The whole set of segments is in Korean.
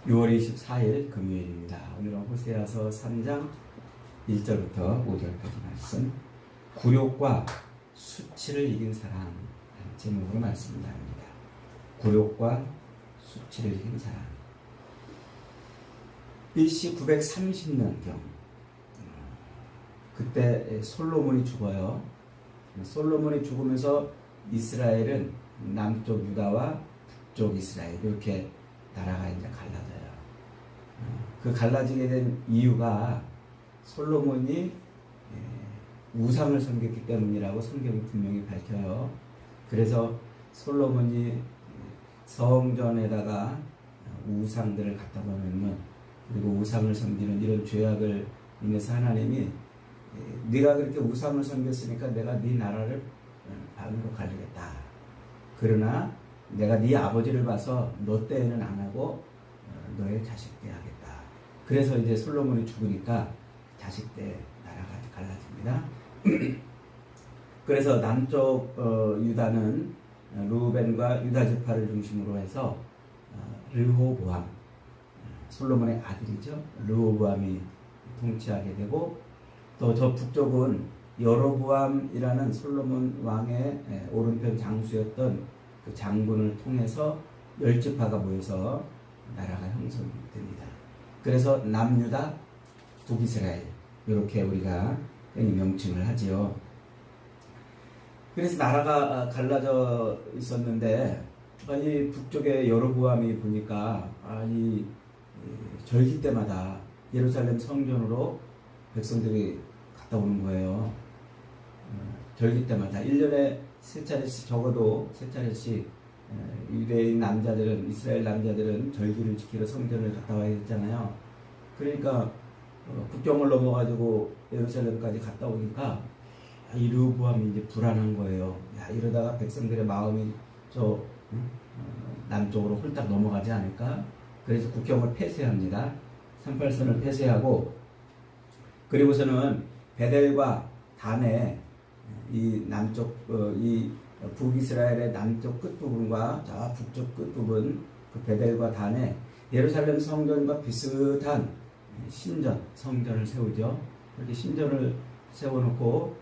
6월 24일 금요일입니다. 오늘은 호세아서 3장 1절부터 5절까지 말씀, 굴욕과 수치를 이긴 사람 제목으로 말씀을 나눕니다. 굴욕과 수치를 이긴 사람. BC 930년경 그때 솔로몬이 죽어요. 솔로몬이 죽으면서 이스라엘은 남쪽 유다와 북쪽 이스라엘 이렇게 나라가 이제 갈라져요. 그 갈라지게 된 이유가 솔로몬이 우상을 섬겼기 때문이라고 성경이 분명히 밝혀요. 그래서 솔로몬이 성전에다가 우상들을 갖다 놓으면, 그리고 우상을 섬기는 이런 죄악을 인해서 하나님이 네가 그렇게 우상을 섬겼으니까 내가 네 나라를 반으로 갈리겠다. 그러나 내가 네 아버지를 봐서 너 때에는 안 하고 너의 자식 때 하겠다. 그래서 이제 솔로몬이 죽으니까 자식 때 나라가 갈라집니다. 그래서 남쪽 유다는 루벤과 유다 지파를 중심으로 해서 르호보암, 솔로몬의 아들이죠. 르호보암이 통치하게 되고, 또 저 북쪽은 여로보암이라는 솔로몬 왕의 오른편 장수였던 그 장군을 통해서 10지파가 모여서 나라가 형성됩니다. 그래서 남유다, 북이스라엘 이렇게 우리가 명칭을 하지요. 그래서 나라가 갈라져 있었는데, 이 북쪽에 여로보암이 보니까 이 절기 때마다 예루살렘 성전으로 백성들이 갔다 오는 거예요. 절기 때마다 1년에 세 차례씩, 적어도 세 차례씩 유대인 남자들은, 이스라엘 남자들은 절기를 지키러 성전을 갔다 와야 했잖아요. 그러니까 국경을 넘어가지고 예루살렘까지 갔다 오니까 이 르호보암이 이제 불안한 거예요. 야, 이러다가 백성들의 마음이 남쪽으로 홀딱 넘어가지 않을까? 그래서 국경을 폐쇄합니다. 38선을 폐쇄하고, 그리고서는 베델과 단에 이 남쪽 이 북이스라엘의 남쪽 끝부분과 저 북쪽 끝부분, 그 베델과 단에 예루살렘 성전과 비슷한 신전, 성전을 세우죠. 이렇게 신전을 세워놓고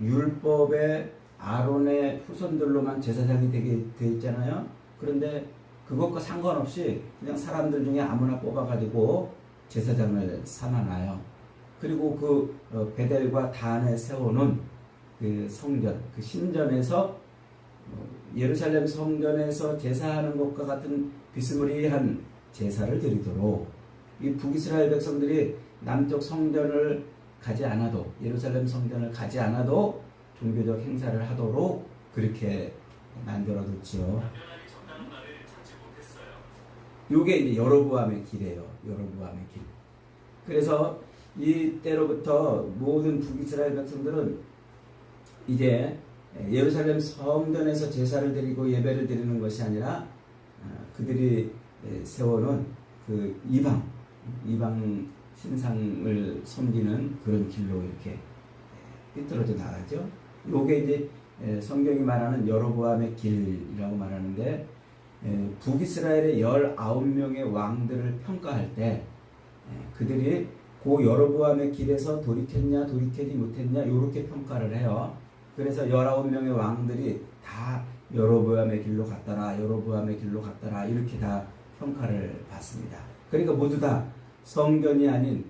율법의 아론의 후손들로만 제사장이 되게 돼 있잖아요. 그런데 그것과 상관없이 그냥 사람들 중에 아무나 뽑아가지고 제사장을 삼아놔요. 그리고 그 베델과 단에 세워놓은 그 성전, 그 신전에서 예루살렘 성전에서 제사하는 것과 같은 비스무리한 제사를 드리도록, 이 북이스라엘 백성들이 남쪽 성전을 가지 않아도, 예루살렘 성전을 가지 않아도 종교적 행사를 하도록 그렇게 만들어뒀지요. 이게 이제 여로보암의 길이에요. 여로보암의 길. 그래서 이때로부터 모든 북이스라엘 백성들은 이제 예루살렘 성전에서 제사를 드리고 예배를 드리는 것이 아니라 그들이 세워놓은 그 이방 신상을 섬기는 그런 길로 이렇게 삐뚤어져 나가죠. 요게 이제 성경이 말하는 여로보암의 길이라고 말하는데, 북이스라엘의 19명의 왕들을 평가할 때 그들이 그 여로보암의 길에서 돌이켰냐 돌이키지 못했냐 이렇게 평가를 해요. 그래서 19명의 왕들이 다 여로보암의 길로 갔더라, 여로보암의 길로 갔더라, 이렇게 다 평가를 받습니다. 그러니까 모두 다 성전이 아닌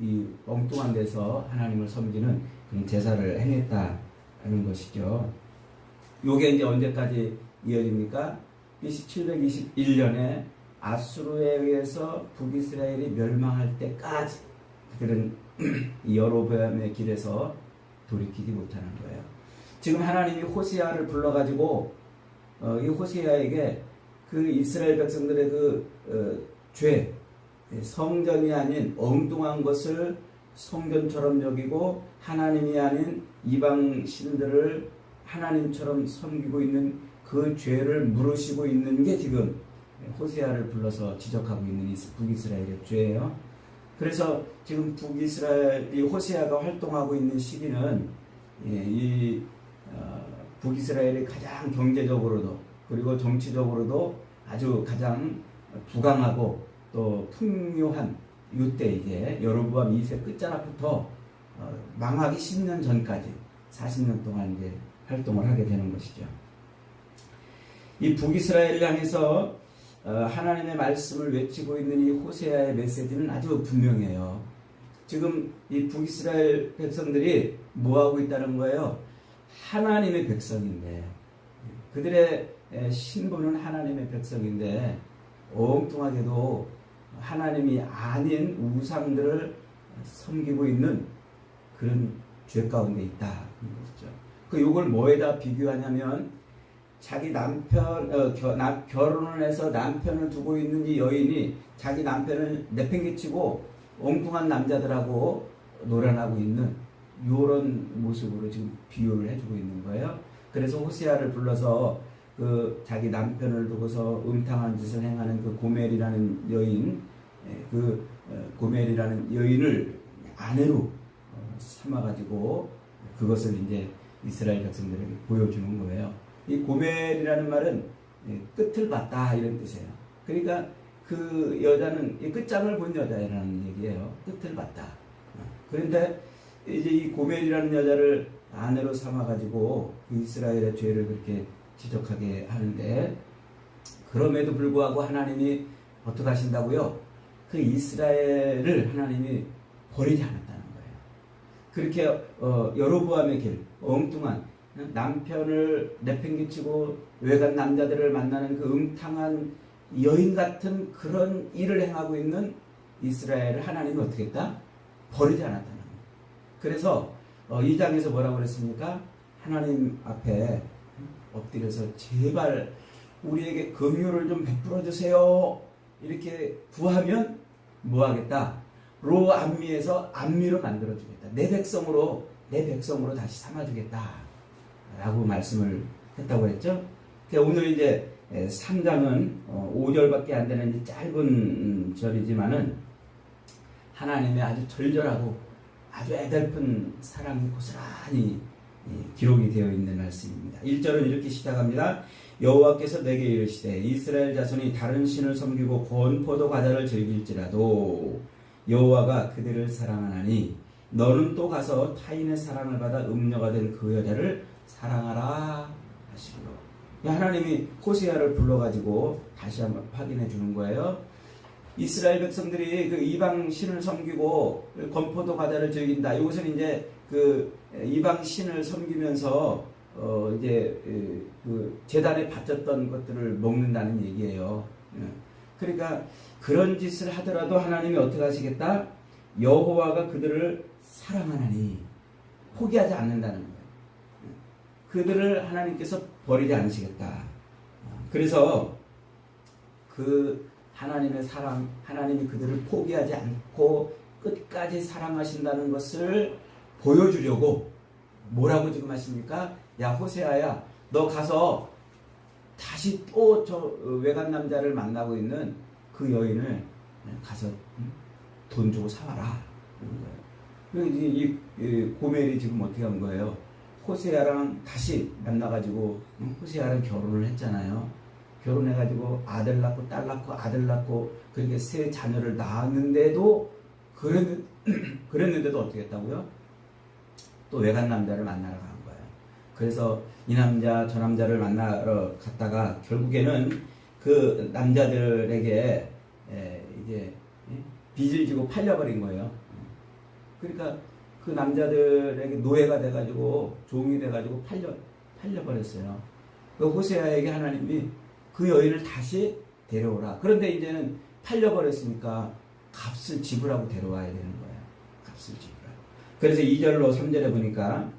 이 엉뚱한 데서 하나님을 섬기는 그런 제사를 행했다는 것이죠. 요게 이제 언제까지 이어집니까? BC 721년에 아수르에 의해서 북이스라엘이 멸망할 때까지 그들은 이 여로보암의 길에서 돌이키지 못하는 거예요. 지금 하나님이 호세아를 불러가지고 이 호세아에게 그 이스라엘 백성들의 그 죄, 성전이 아닌 엉뚱한 것을 성전처럼 여기고 하나님이 아닌 이방 신들을 하나님처럼 섬기고 있는 그 죄를 물으시고 있는 게 지금 호세아를 불러서 지적하고 있는 북이스라엘의 죄예요. 그래서 지금 북이스라엘, 이 호세아가 활동하고 있는 시기는 이 북이스라엘이 가장 경제적으로도 그리고 정치적으로도 아주 가장 부강하고 또 풍요한 이때 이제 여로보암 2세 끝자락부터 망하기 10년 전까지 40년 동안 이제 활동을 하게 되는 것이죠. 이 북이스라엘을 향해서 하나님의 말씀을 외치고 있는 이 호세아의 메시지는 아주 분명해요. 지금 이 북이스라엘 백성들이 뭐하고 있다는 거예요? 하나님의 백성인데, 그들의 신분은 하나님의 백성인데 엉뚱하게도 하나님이 아닌 우상들을 섬기고 있는 그런 죄 가운데 있다. 요걸 뭐에다 비교하냐면, 자기 남편, 결혼을 해서 남편을 두고 있는 이 여인이 자기 남편을 내팽개치고 엉뚱한 남자들하고 놀아나고 있는 이런 모습으로 지금 비유를 해주고 있는 거예요. 그래서 호세아를 불러서 그 자기 남편을 두고서 음탕한 짓을 행하는 그 고멜이라는 여인, 그 고멜이라는 여인을 아내로 삼아가지고 그것을 이제 이스라엘 백성들에게 보여주는 거예요. 이 고멜이라는 말은 끝을 봤다 이런 뜻이에요. 그러니까 그 여자는 이 끝장을 본 여자라는 얘기예요. 끝을 봤다. 그런데 이제 이 고멜이라는 여자를 아내로 삼아가지고 그 이스라엘의 죄를 그렇게 지적하게 하는데, 그럼에도 불구하고 하나님이 어떻게 하신다고요? 그 이스라엘을 하나님이 버리지 않았다는 거예요. 그렇게 여로보암의 길, 엉뚱한 남편을 내팽개치고 외간 남자들을 만나는 그 음탕한 여인 같은 그런 일을 행하고 있는 이스라엘을 하나님이 어떻게 했다? 버리지 않았다는 거예요. 그래서 2장에서 뭐라고 그랬습니까? 하나님 앞에 엎드려서 제발 우리에게 긍휼을 좀 베풀어 주세요. 이렇게 구하면 뭐 하겠다? 로 암미에서 암미로 만들어 주겠다. 내 백성으로 다시 삼아 주겠다. 라고 말씀을 했다고 했죠. 오늘 이제 3장은 5절밖에 안 되는 짧은 절이지만은 하나님의 아주 절절하고 아주 애달픈 사랑이 고스란히 기록이 되어 있는 말씀입니다. 1절은 이렇게 시작합니다. 여호와께서 내게 이르시되 이스라엘 자손이 다른 신을 섬기고 건포도 과자를 즐길지라도 여호와가 그들을 사랑하나니 너는 또 가서 타인의 사랑을 받아 음녀가 된 그 여자를 사랑하라 하시고, 하나님이 호세아를 불러가지고 다시 한번 확인해 주는 거예요. 이스라엘 백성들이 그 이방 신을 섬기고 건포도 과자를 즐긴다. 이것은 이제 그 이방 신을 섬기면서 이제 그 제단에 바쳤던 것들을 먹는다는 얘기예요. 그러니까 그런 짓을 하더라도 하나님이 어떻게 하시겠다? 여호와가 그들을 사랑하나니 포기하지 않는다는 거예요. 그들을 하나님께서 버리지 않으시겠다. 그래서 그 하나님의 사랑, 하나님이 그들을 포기하지 않고 끝까지 사랑하신다는 것을 보여주려고 뭐라고 지금 하십니까? 야 호세아야, 너 가서 다시 또 저 외간 남자를 만나고 있는 그 여인을 가서 돈 주고 사와라. 이 고멜이 지금 어떻게 한 거예요? 호세아랑 다시 만나가지고 호세아랑 결혼을 했잖아요. 결혼해가지고 아들 낳고 딸 낳고 아들 낳고 그렇게 세 자녀를 낳았는데도 그랬는데도 어떻게 했다고요? 또 외간 남자를 만나러 간 거예요. 그래서 이 남자 저 남자를 만나러 갔다가 결국에는 그 남자들에게 이제 빚을 지고 팔려버린 거예요. 그러니까 그 남자들에게 노예가 돼가지고 종이 돼가지고 팔려버렸어요. 그 호세아에게 하나님이 그 여인을 다시 데려오라. 그런데 이제는 팔려버렸으니까 값을 지불하고 데려와야 되는 거예요. 값을 지불하고. 그래서 2절로 3절에 보니까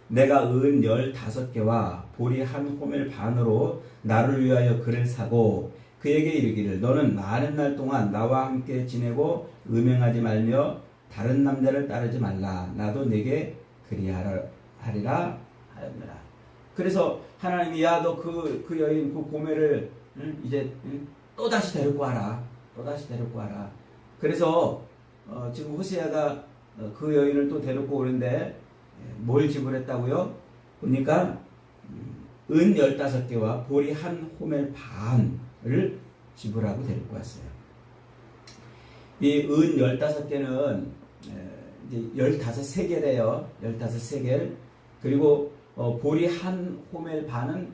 내가 은 15개와 보리 한 호멜 반으로 나를 위하여 그를 사고 그에게 이르기를 너는 많은 날 동안 나와 함께 지내고 음행하지 말며 다른 남자를 따르지 말라. 나도 내게 그리하리라 하였느라. 그래서 하나님이 야 너 그 여인 그 고멜을 이제 또 다시 데리고 와라. 또 다시 데리고 와라. 그래서 지금 호세아가 그 여인을 또 데리고 오는데 뭘 지불했다고요? 보니까 은 15개와 보리 한 호멜 반을 지불하고 데리고 왔어요. 이 은 15개는 이제 15세겔이에요. 15세겔. 그리고 보리 한 호멜 반은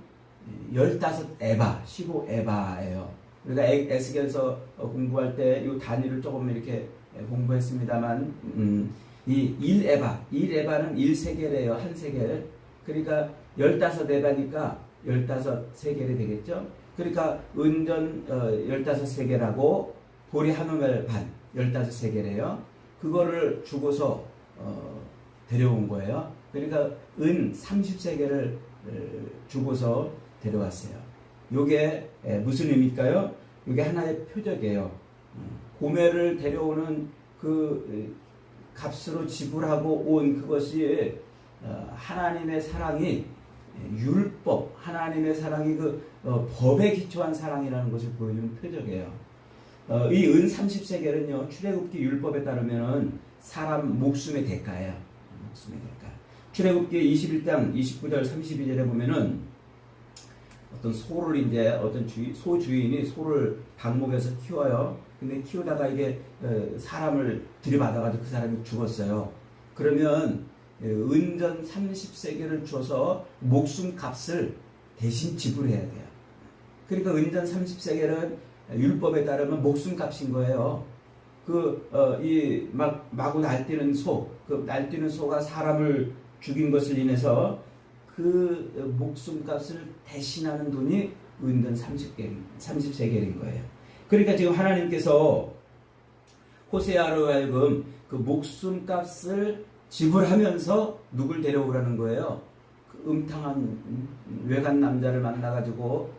15에바, 15에바예요. 우리가 에스겔서 공부할 때 이 단위를 조금 이렇게 공부했습니다만, 이 1에바는 1세겔이에요. 한 세겔. 그러니까 15에바니까 15세겔이 되겠죠. 그러니까 은전 15세겔하고 보리 한 호멜 반 15세겔이에요. 그거를 주고서 데려온 거예요. 그러니까 은 30세겔을 주고서 데려왔어요. 요게 무슨 의미일까요? 요게 하나의 표적이에요. 고멜을 데려오는 그 값으로 지불하고 온 그것이 하나님의 사랑이 율법, 하나님의 사랑이 그 법에 기초한 사랑이라는 것을 보여주는 표적이에요. 이 은 30세겔은요, 출애굽기 율법에 따르면은 사람 목숨의 대가예요. 목숨의 대가. 출애굽기 21장 29절 32절에 보면은 어떤 소를 이제 어떤 소 주인이 소를 방목에서 키워요. 근데 키우다가 이게 사람을 들이받아가지고 그 사람이 죽었어요. 그러면 은전 30세겔을 줘서 목숨 값을 대신 지불해야 돼요. 그러니까 은전 30세겔은 율법에 따르면 목숨 값인 거예요. 마구 날뛰는 그 날뛰는 소가 사람을 죽인 것을 인해서 그 목숨 값을 대신하는 돈이 은전 30세겔인 거예요. 그러니까 지금 하나님께서 호세아로 하여금 그 목숨 값을 지불하면서 누굴 데려오라는 거예요. 그 음탕한 외간 남자를 만나가지고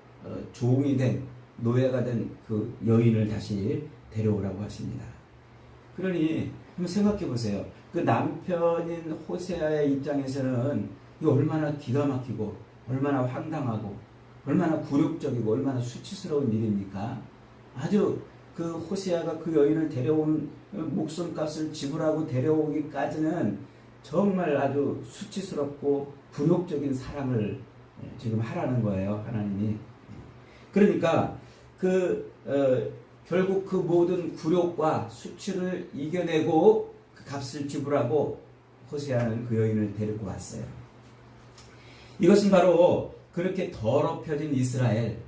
종이 된 노예가 된 그 여인을 다시 데려오라고 하십니다. 그러니 한번 생각해 보세요. 그 남편인 호세아의 입장에서는 이거 얼마나 기가 막히고 얼마나 황당하고 얼마나 굴욕적이고 얼마나 수치스러운 일입니까? 아주 그 호세아가 그 여인을 데려온 목숨값을 지불하고 데려오기까지는 정말 아주 수치스럽고 굴욕적인 사랑을 지금 하라는 거예요, 하나님이. 그러니까 결국 그 모든 굴욕과 수치를 이겨내고 그 값을 지불하고 호세아는 그 여인을 데리고 왔어요. 이것은 바로 그렇게 더럽혀진 이스라엘,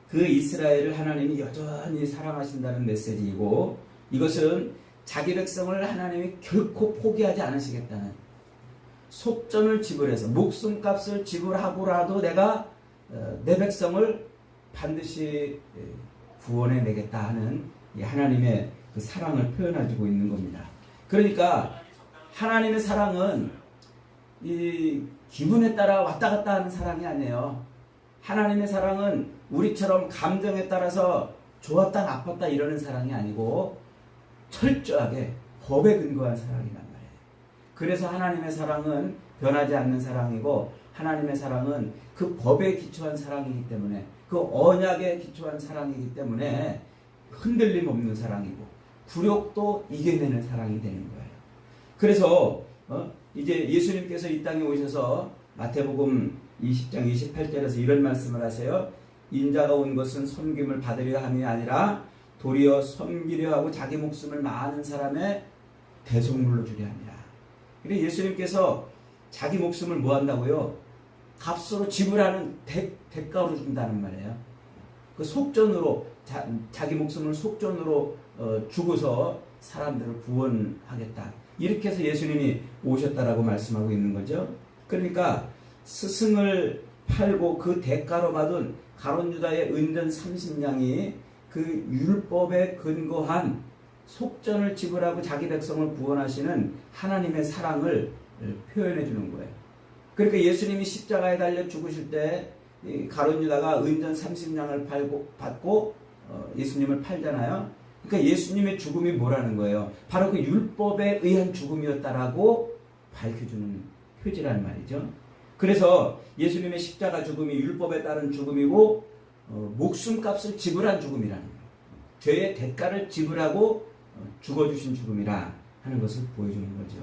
그 이스라엘을 하나님이 여전히 사랑하신다는 메시지이고, 이것은 자기 백성을 하나님이 결코 포기하지 않으시겠다는, 속전을 지불해서 목숨값을 지불하고라도 내가 내 백성을 반드시 구원해 내겠다 하는 하나님의 그 사랑을 표현해주고 있는 겁니다. 그러니까 하나님의 사랑은 이 기분에 따라 왔다 갔다 하는 사랑이 아니에요. 하나님의 사랑은 우리처럼 감정에 따라서 좋았다 나빴다 이러는 사랑이 아니고 철저하게 법에 근거한 사랑이란 말이에요. 그래서 하나님의 사랑은 변하지 않는 사랑이고, 하나님의 사랑은 그 법에 기초한 사랑이기 때문에, 그 언약에 기초한 사랑이기 때문에 흔들림 없는 사랑이고 굴욕도 이겨내는 사랑이 되는 거예요. 그래서 이제 예수님께서 이 땅에 오셔서 마태복음 20장 28절에서 이런 말씀을 하세요. 인자가 온 것은 섬김을 받으려 함이 아니라 도리어 섬기려 하고 자기 목숨을 많은 사람의 대속물로 주려 함이라. 그래서 예수님께서 자기 목숨을 뭐 한다고요? 값으로 지불하는 대가로 준다는 말이에요. 그 속전으로 자기 목숨을 속전으로 주고서 사람들을 구원하겠다. 이렇게 해서 예수님이 오셨다라고 말씀하고 있는 거죠. 그러니까 스승을 팔고 그 대가로 받은 가룟 유다의 은전 30냥이 그 율법에 근거한 속전을 지불하고 자기 백성을 구원하시는 하나님의 사랑을 표현해 주는 거예요. 그러니까 예수님이 십자가에 달려 죽으실 때 가룟 유다가 은전 30냥을 받고 예수님을 팔잖아요. 그러니까 예수님의 죽음이 뭐라는 거예요? 바로 그 율법에 의한 죽음이었다라고 밝혀주는 표지라는 말이죠. 그래서 예수님의 십자가 죽음이 율법에 따른 죽음이고 목숨값을 지불한 죽음이라는 거예요. 죄의 대가를 지불하고 죽어주신 죽음이라 하는 것을 보여주는 거죠.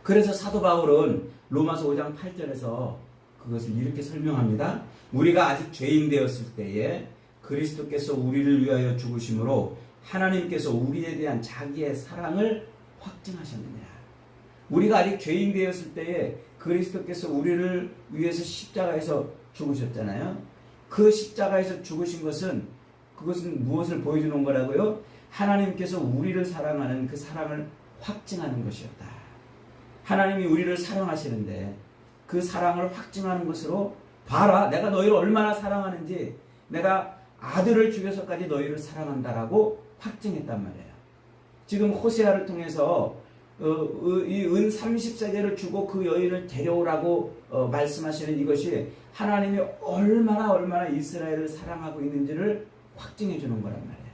그래서 사도 바울은 로마서 5장 8절에서 그것을 이렇게 설명합니다. 우리가 아직 죄인 되었을 때에 그리스도께서 우리를 위하여 죽으심으로 하나님께서 우리에 대한 자기의 사랑을 확증하셨느냐. 우리가 아직 죄인 되었을 때에 그리스도께서 우리를 위해서 십자가에서 죽으셨잖아요. 그 십자가에서 죽으신 것은 그것은 무엇을 보여주는 거라고요? 하나님께서 우리를 사랑하는 그 사랑을 확증하는 것이었다. 하나님이 우리를 사랑하시는데 그 사랑을 확증하는 것으로 봐라, 내가 너희를 얼마나 사랑하는지, 내가 아들을 죽여서까지 너희를 사랑한다라고 확증했단 말이에요. 지금 호세아를 통해서 이 은 30세겔을 주고 그 여인을 데려오라고 말씀하시는 이것이 하나님이 얼마나 이스라엘을 사랑하고 있는지를 확증해 주는 거란 말이에요.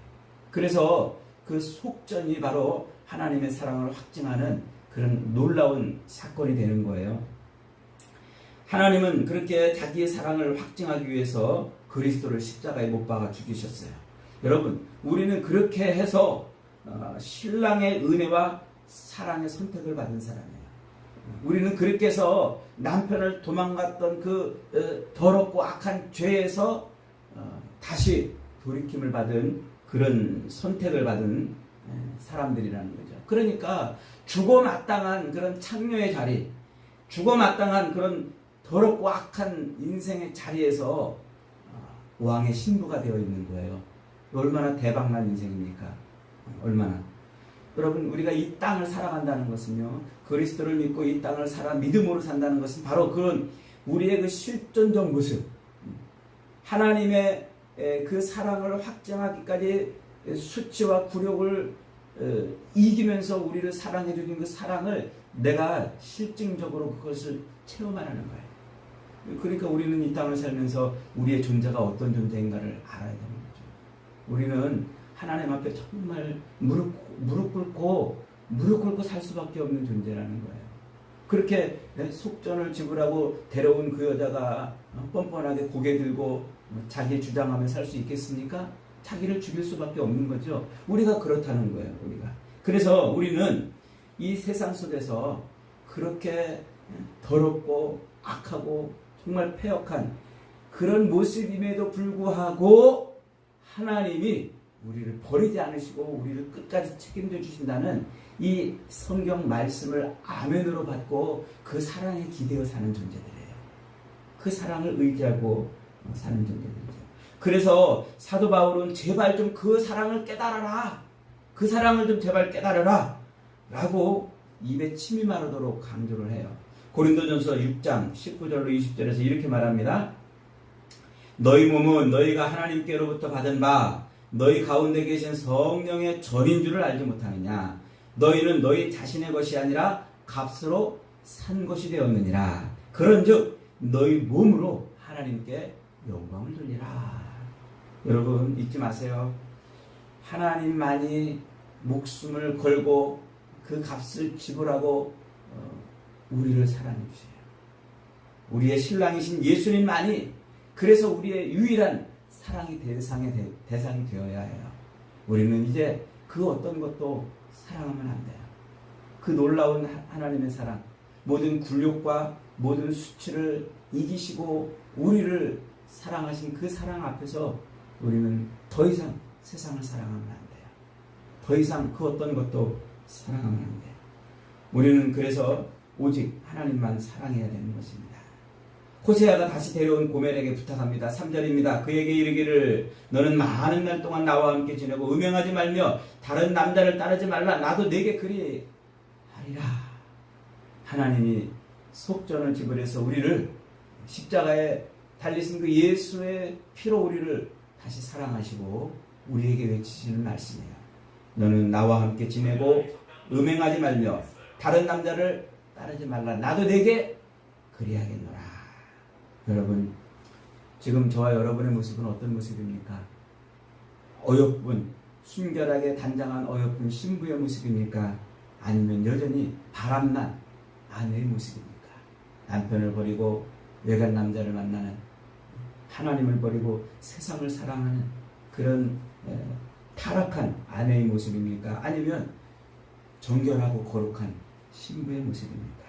그래서 그 속전이 바로 하나님의 사랑을 확증하는 그런 놀라운 사건이 되는 거예요. 하나님은 그렇게 자기의 사랑을 확증하기 위해서 그리스도를 십자가에 못 박아 죽이셨어요. 여러분, 우리는 그렇게 해서 신랑의 은혜와 사랑의 선택을 받은 사람이에요. 우리는 그렇게 해서 남편을 도망갔던 그 더럽고 악한 죄에서 다시 돌이킴을 받은 그런 선택을 받은 사람들이라는 거죠. 그러니까 죽어마땅한 그런 창녀의 자리, 죽어마땅한 그런 더럽고 악한 인생의 자리에서 왕의 신부가 되어 있는 거예요. 얼마나 대박난 인생입니까? 얼마나. 여러분, 우리가 이 땅을 살아간다는 것은요, 그리스도를 믿고 이 땅을 믿음으로 산다는 것은 바로 그런 우리의 그 실존적 모습, 하나님의 그 사랑을 확증하기까지 수치와 굴욕을 이기면서 우리를 사랑해 주는 그 사랑을 내가 실증적으로 그것을 체험하라는 거예요. 그러니까 우리는 이 땅을 살면서 우리의 존재가 어떤 존재인가를 알아야 되는 거죠. 우리는 하나님 앞에 정말 무릎 꿇고 살 수밖에 없는 존재라는 거예요. 그렇게 속전을 지불하고 데려온 그 여자가 뻔뻔하게 고개 들고 자기 주장하며 살 수 있겠습니까? 자기를 죽일 수밖에 없는 거죠. 우리가 그렇다는 거예요. 그래서 우리는 이 세상 속에서 그렇게 더럽고 악하고 정말 패역한 그런 모습임에도 불구하고 하나님이 우리를 버리지 않으시고 우리를 끝까지 책임져 주신다는 이 성경 말씀을 아멘으로 받고 그 사랑에 기대어 사는 존재들이에요. 그 사랑을 의지하고 사는 존재들이죠. 그래서 사도 바울은 제발 좀 그 사랑을 깨달아라, 그 사랑을 좀 제발 깨달아라 라고 입에 침이 마르도록 강조를 해요. 고린도전서 6장 19절로 20절에서 이렇게 말합니다. 너희 몸은 너희가 하나님께로부터 받은 바 너희 가운데 계신 성령의 전인 줄을 알지 못하느냐. 너희는 너희 자신의 것이 아니라 값으로 산 것이 되었느니라. 그런즉 너희 몸으로 하나님께 영광을 돌리라. 여러분, 잊지 마세요. 하나님만이 목숨을 걸고 그 값을 지불하고 우리를 사랑해 주세요. 우리의 신랑이신 예수님만이 그래서 우리의 유일한 사랑의 대상이 되어야 해요. 우리는 이제 그 어떤 것도 사랑하면 안 돼요. 그 놀라운 하나님의 사랑, 모든 굴욕과 모든 수치를 이기시고 우리를 사랑하신 그 사랑 앞에서 우리는 더 이상 세상을 사랑하면 안 돼요. 더 이상 그 어떤 것도 사랑하면 안 돼요. 우리는 그래서 오직 하나님만 사랑해야 되는 것입니다. 호세아가 다시 데려온 고멜에게 부탁합니다. 3절입니다. 그에게 이르기를 너는 많은 날 동안 나와 함께 지내고 음행하지 말며 다른 남자를 따르지 말라. 나도 네게 그리 하리라. 하나님이 속전을 지불해서 우리를 십자가에 달리신 그 예수의 피로 우리를 다시 사랑하시고 우리에게 외치시는 말씀이에요. 너는 나와 함께 지내고 음행하지 말며 다른 남자를 따르지 말라. 나도 네게 그리하겠노라. 여러분, 지금 저와 여러분의 모습은 어떤 모습입니까? 어여쁜, 순결하게 단장한 어여쁜 신부의 모습입니까? 아니면 여전히 바람난 아내의 모습입니까? 남편을 버리고 외간 남자를 만나는, 하나님을 버리고 세상을 사랑하는 그런 타락한 아내의 모습입니까? 아니면 정결하고 거룩한 신부의 모습입니까?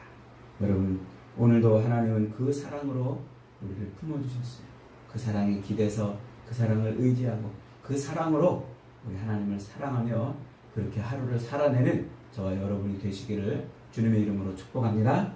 여러분, 오늘도 하나님은 그 사랑으로 우리를 품어주셨어요. 그 사랑에 기대서 그 사랑을 의지하고 그 사랑으로 우리 하나님을 사랑하며 그렇게 하루를 살아내는 저와 여러분이 되시기를 주님의 이름으로 축복합니다.